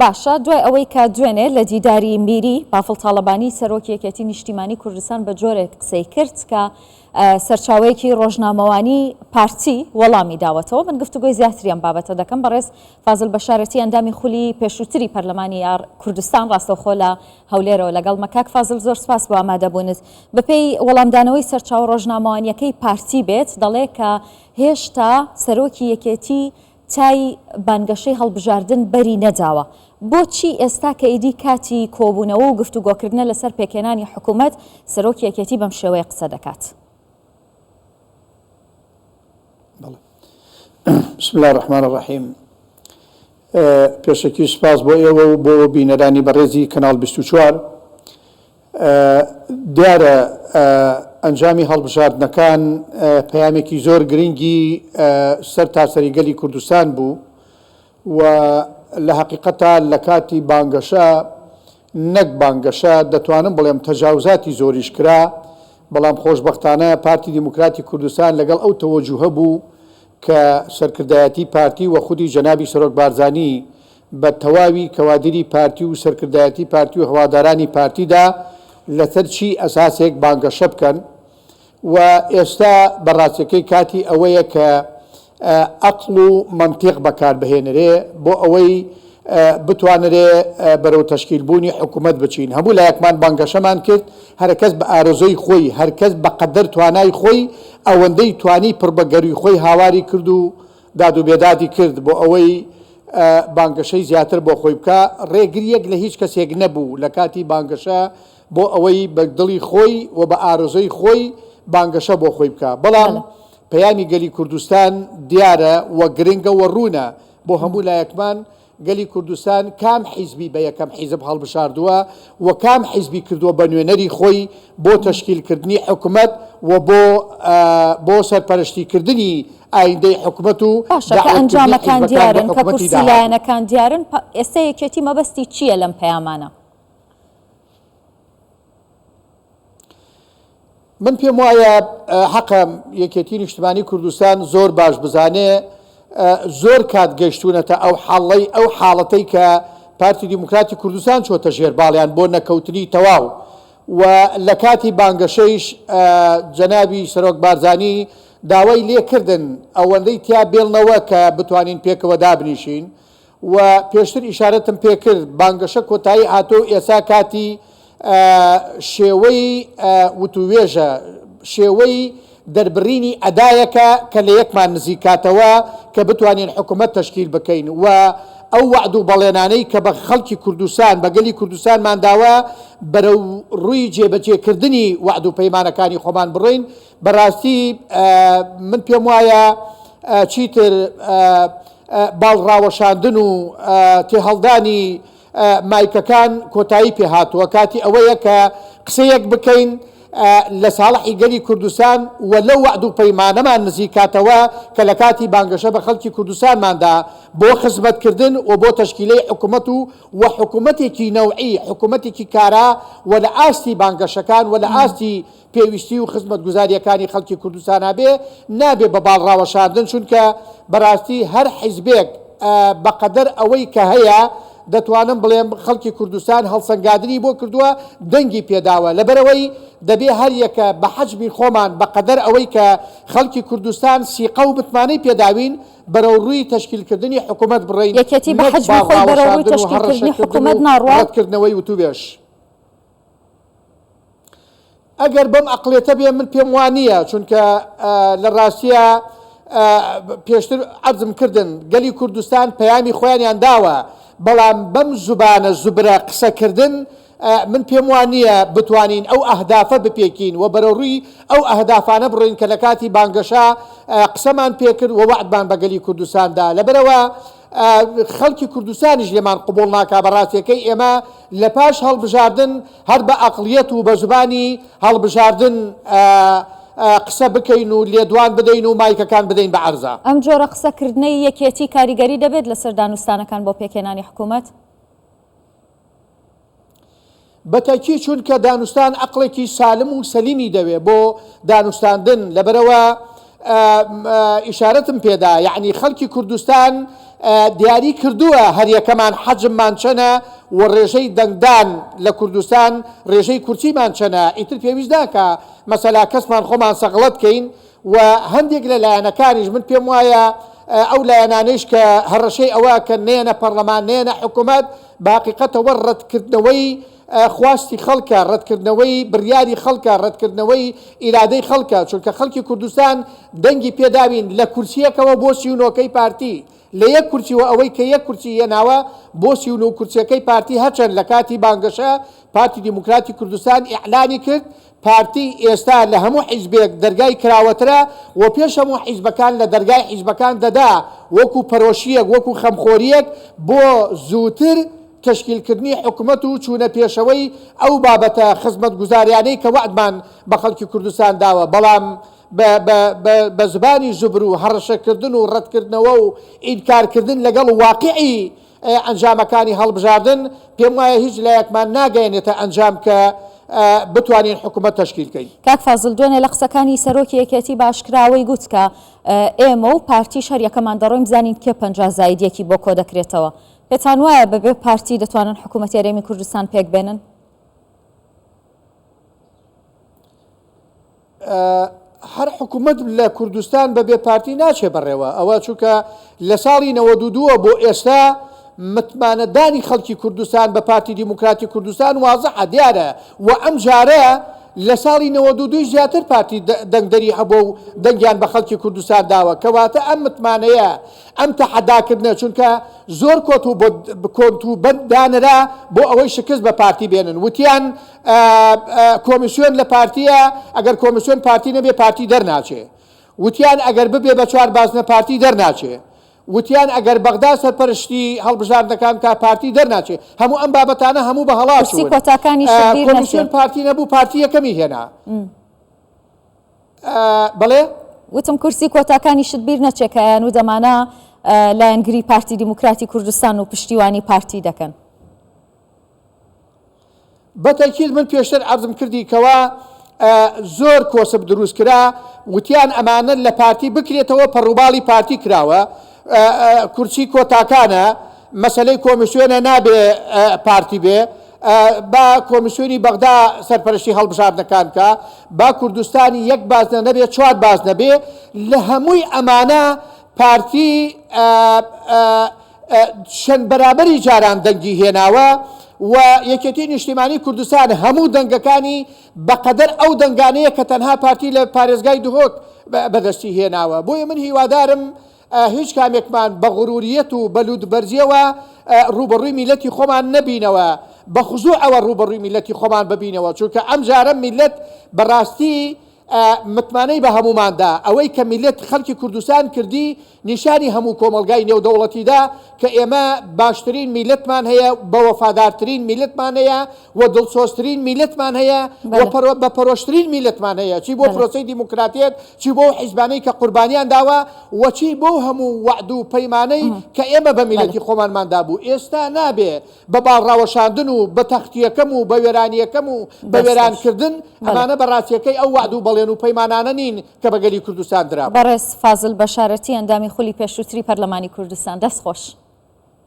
باشە دوای ئەوەی کە دوێنێ لە دیداری میری بافڵ تاڵەبانی سەرۆکی یەکێتی نیشتیمانی کوردستان بە جۆرێک قسەی کرد کە سەرچاوەیەکی ڕۆژنامەوانی پارتی وەڵامی داوەتەوە. من گفتوگۆی زیاتریان بابەتە دەکەم بەڕێز فازڵ بەشارەتی ئەندامی خولی پێشووتری پەرلەمانی کوردستان ڕاستەوخۆ لە هەولێرەوە لەگەڵ مەکاک فازڵ زۆر سپاس بۆ ئامادەبوونت. بەپێی وەڵامدانەوەی سەرچاو ڕۆژنامەوانیەکەی پارتی بێت دەڵێ کە هێشتا سەرۆکی یەکێتی تای بانگەشەی هەڵبژاردن بەری نەداوە. بۆچی ئێستا کە ئیدی کاتی کۆبوونەوە و گفتوگۆکردنە لەسەر پێکێنانی حکوومەت سەرۆکی یەکێتی بەم شێوەیە قسە دەکات؟ بسم الله الرحمن الرحیم. پێشەکی سپاس بۆ ئێوە و بۆ بینەرانی بەڕێزی کەناڵ 24. دیارە ئەنجامی هەڵبژاردنەکان پەیامێکی زۆر گرنگی سەر تاسەری گەلی کوردستان بوو و لە حقیقەتە لە کاتی بانگەشە نەک بانگەشە دەتوانم بڵێم تەجاوزاتی زۆریش کرا، بەڵام خۆشبەختانە پارتی دیموکراتی کوردستان لەگەڵ ئەو تەوەجوهە بوو کە سەرکردایەتی پارتی و خودی جەنابی سەرۆک بارزانی بە تەواوی کەوادری پارتی و سەرکردایەتی پارتی و هەوادارانی پارتیدا لەسەر چی ئەساسێک بانگەشە بکەن و ئێستا بەڕاستیەکەی کاتی ئەوەیە کە عەقڵ و مەنتیق بەکاربهێنرێ بۆ ئەوەی بتوانرێ بەرەو تەشکیلبوونی حکوومەت بچین. هەموو لایەکمان بانگەشەمان کرد، هەرکەس بە ئارەزۆی خۆی، هەرکەس بە قەدەر توانای خۆی ئەوەندەی توانی پڕبەگەروی خۆی هاواری کرد و داد و بێدادی کرد بۆ ئەوەی بانگەشەی زیاتر بۆ خۆی بکە. ڕێگریەک لە هیچ کەسێک نەبوو لە کاتی بانگەشە بۆ ئەوەی بە دڵی خۆی و بە ئارەزۆی خۆی بانگەشە بۆ خۆی بکە. بەڵام پەیامی گەلی کوردستان دیارە و گرنگە و ڕوونە بۆ هەموو لایەکمان. گەلی کوردستان کام حیزبی بە یەکەم حیزب هەڵبژاردووە و کام حیزبی کردووە بە نوێنەری خۆی بۆ تەشکیلکردنی حکوومەت و بۆ سەرپەرشتیکردنی ئایندەی حکوومەت و باشەکە ئەنجامەکان دیارن کە کورسیلایەنەکان دیارن. ئێستا یەکێتی مەبەستی چییە لەم پەیامانە؟ من پێم وایە حەقە یەکێتی نیشتیمانی کوردستان زۆر باش بزانێ زۆر کات گەشتونەتە ئەو حاڵەتەی کە پارتی دیموکراتی کوردستان چۆتە ژێرباڵیان بۆ نەکەوتنی تەواو و لە کاتی بانگەشەیش جەنابی سەرۆک بارزانی داوای لێکردن ئەوەندەی تیا بێڵنەوە کە بتوانین پێکەوە دابنیشین و پێشتر ئیشارەتم پێکرد بانگەشە کۆتایی هاتۆ ئێسا کاتی شێوەی وتووێژە، شێوەی دەربڕینی ئەدایەکە کە لە یەکمان نزیکاتەوە کە بتوانین حکوومەت تەشکیل بکەین و ئەو وعد و بەڵێنانەی کە بە خەڵکی کوردستان بە گەلی کوردستانمان داوە بەرەو ڕووی جێبەجێکردنی وعد و پەیمانەکانی خۆمان بڕین. بەڕاستی من پێم وایە چیتر باڵڕاوەشاندن و تێهەڵدانی مایکەکان کۆتایی پێهاتووە. کاتی ئەوەیە کە قسەیەک بکەین لە ساڵحی گەلی کوردستان و لەو وعد و پەیمانەمان نزیکاتەوە کە لە کاتی بانگەشە بە خەڵکی کوردستانماندا بۆ خزمەتکردن و بۆ تەشکیلەی حکوومەت و حکوومەتێکی نەوعی، حکوومەتێکی کارا و لە ئاستی بانگەشەکان و لە ئاستی پێویستی و خزمەتگوزاریەکانی خەڵکی کوردستانە نابێ بە باڵڕاوەشاندن، چونکە بەڕاستی هەر حیزبێک بەقەدەر ئەوەی کە هەیە دەتوانم بڵێم خەڵکی کوردستان هەڵسەنگادنی بۆ کردووە، دەنگی پێداوە لەبەرەوەی دەبێ هەر یەکە بە حەجمی خۆمان بەقەدەر ئەوەی کە خەڵکی کوردستان سیقە و بتمانەی پێداوین بەرەو ڕووی تەشکیلکردنی حکوومەت بڕین. یەکێتی بە حەجمی خۆی بەرەو ڕووی تەشکیلکردنی حکوومەت ناڕواتکردنەوەی وتوبێش. ئەگەر بەم ئەقڵێتە بێ من پێم وانییە، چونکە لە ڕاستیە پێشتر عەرزم کردن گەلی کوردستان پەیامی خۆیانیان داوە، بەڵام بەم زوبانە زوبرە قسەکردن من پێم وانییە بتوانین ئەو ئەهدافە بپێکین و بەرەڕووی ئەو ئەهدافانە بڕۆین کە لە کاتی بانگەشە قسەمان پێکرد و وعدمان بە گەلی کوردستاندا. لەبەرەوە خەڵکی کوردستانیش لێمان قبوڵ ناکا. بەڕاستیەکەی ئێمە لە پاش هەڵبژاردن هەر بە ئەقڵیەت و بە زوبانی هەڵبژاردن قسە بکەین و لێدوان بدەین و مایکەکان بدەین بە عەرزە. ئەم جۆرە قسەکردنەی یەکێتی کاریگەری دەبێت لەسەر دانوستانەکان بۆ پێکێنانی حکوومەت؟ بەتەکی چونکە دانوستان عەقڵێکی سالم و سەلیمی دەوێت بۆ دانوستاندن. لەبەرەوە ئیشارەتم پێدا، یعنی خەڵکی کوردستان دیاری کردووە هەریەکەمان حەجممان چەنە و ڕێژەی دەنگدان لە کوردستان ڕێژەی کورچیمان چەنە ئیتر پێویست ناکە مەسەلا کەسمان خۆمان سەغڵەت کەین و هەندێک لە لایەنەکانیش من پێم وایە ئەو لایەنانەیش کە هەڕەشەی ئەوە کە نێنە پەرلەمان نێنە حکوومەت باقیقەتەوە ڕەتکردنەوەی خواستی خەڵکە ڕەتکردنەوەی بڕیاری خەڵکە ڕەتکردنەوەی ئیرادەی خەڵکە چونکە خەڵکی کوردستان دەنگی پێداوین لە کورسیەکەوە بۆ سیونۆکەی پارتی لە یەک کورسیوە ئەوەی کە یەک کورسی هێناوە بۆ سیون و کورسەکەی پارتی هەرچەند لە کاتی بانگەشە پارتی دیموکراتی کوردستان ئیعلانی کرد پارتی ئێستا لە هەموو حیزبێک دەرگای کراوەترە و پێش هەموو حیزبەکان لە دەرگای حیزبەکان دەدا وەکو پەرۆشیەک وەکو خەمخۆریەک بۆ زووتر تشکیلکردنی حکوومەت و چوونە پێشەوەی ئەو بابەتە خزمەت گوزاریانەی کە وعدمان بە خەڵکی کوردستان داوە بەڵام بە زبانی زوبر و هەڕەشەکردن و ڕەتکردنەوە و ئینکارکردن لەگەڵ واقعی ئەنجامەکانی هەڵبژاردن پێم وایە هیچ لایەکمان ناگەێنێتە ئەنجام کە بتوانین حکوومەت تشکیلکەین. کاک فازڵ دوێنێ لە قسەکانی سەرۆکی یەکێتی باشکراوەی گوت کە ئێمە و پارتی شەریەکەمان دەڕۆین بزانین کێ 50 زایدیەکی بۆ کۆ دەکرێتەوە. پێتان وایە بەبێ پارتی دەتوانن حکوومەتی هەرێمی کوردستان پێک بێنن؟ هەر حکوومەت لە کوردستان بەبێ پارتی ناچێ بەڕێوە ئەوە چونکە لە ساڵی 92 بۆ ئێستا متمانەدانی خەڵکی کوردستان بە پارتی دیموکراتی کوردستان وازەحە دیارە و ئەم جارە لە ساڵی 92 زیاتر پارتی دەنگدەری هەبوو و دەنگیان بە خەڵکی کوردستان داوە کەواتە ئەم متمانەیە ئەم تەحەداکردنە چونکە زۆر کۆنت و بەندانرا بۆ ئەوەی شکست بە پارتی بێنن وتیان کۆمیسیۆن لە پارتیە ئەگەر کۆمیسیۆن پارتی نەبێ پارتی دەرناچێ وتیان ئەگەر ببێ بە 4 بازنە پارتی دەرناچێ وتیان ئەگەر بەغدا سەرپەرشتی هەڵبژاردنەکان کا پارتی دەرناچێ هەموو ئەم بابەتانە هەموو بە هەڵاچوون کۆمیسیۆن پارتی نەبوو پارتی یەکەمی هێنا بەڵێ وتم کورسی کۆتاکانی شت بیر نەچێکیان و دەمانە لایەنگری پارتی دیموکراتی کوردستان و پشتیوانی پارتی دەکەن. بەتەکید من پێشتر عەرزم کردی کەوا زۆر کۆسب دروستکرا وتیان ئەمانە لە پارتی بکرێتەوە پەڕووباڵی پارتی کراوە کورسی کۆتاکانە مەسەلەی کۆمیسیۆنە نابێ پارتی بێ با کۆمیسیۆنی بەغدا سەرپەرشتی هەڵبژاردنەکان کە با کوردستانی یەک بازنە نەبێ 4 بازنە بێ لە هەمووی ئەمانە پارتی چەند بەرابەری جاران دەنگی هێناوە و یەکێتی نیشتیمانی کوردستان هەموو دەنگەکانی بەقەدەر ئەو دەنگانەیە کە تەنها پارتی لە پارێزگای دهۆک بەدەستی هێناوە بۆیە من هیوادارم هیچ کامێکمان بە غوروریەت و بەلوودبەرزیەوە ڕوبەڕووی میلەتی خۆمان نەبینەوە بە خوزوع ئەوە ڕوبەڕووی میلەتی خۆمان ببینەوە چونکە ئەم جارە میلەت بەڕاستی متمانەی بە هەموماندا ئەوەی کە میلەت خەڵکی کوردستان کردی نیشانی هەموو کۆمەلگای نێودەوڵەتیدا کە ئێمە باشترین میلەتمان هەیە بە وەفادارترین میلەتمان هەیە و دڵسۆزترین میلەتمان هەیە بە پەرۆشترین میلەتمان هەیە چی بۆ پرۆسەی دیموکراتیەت چی بۆ حیزبانەی کە قوربانیان داوە و چی بۆ هەموو وعد و پەیمانەی کە ئێمە بە میلەتی خۆمانماندا بوو ئێستا نابێ بە باڵڕاوەشاندن و بە تەختیەکەم و بە وێرانیەکەم و بە وێرانکردن ئەمانە بەڕاستیەکەی ئەو وعد و بەڵێن و پەیمانانە نین کە بەگەلی کوردستان درا. بەڕێز فازڵ بەشارەتی ئەندامی خولی پێشووتری پەرلەمانی کوردستان دەست خۆش.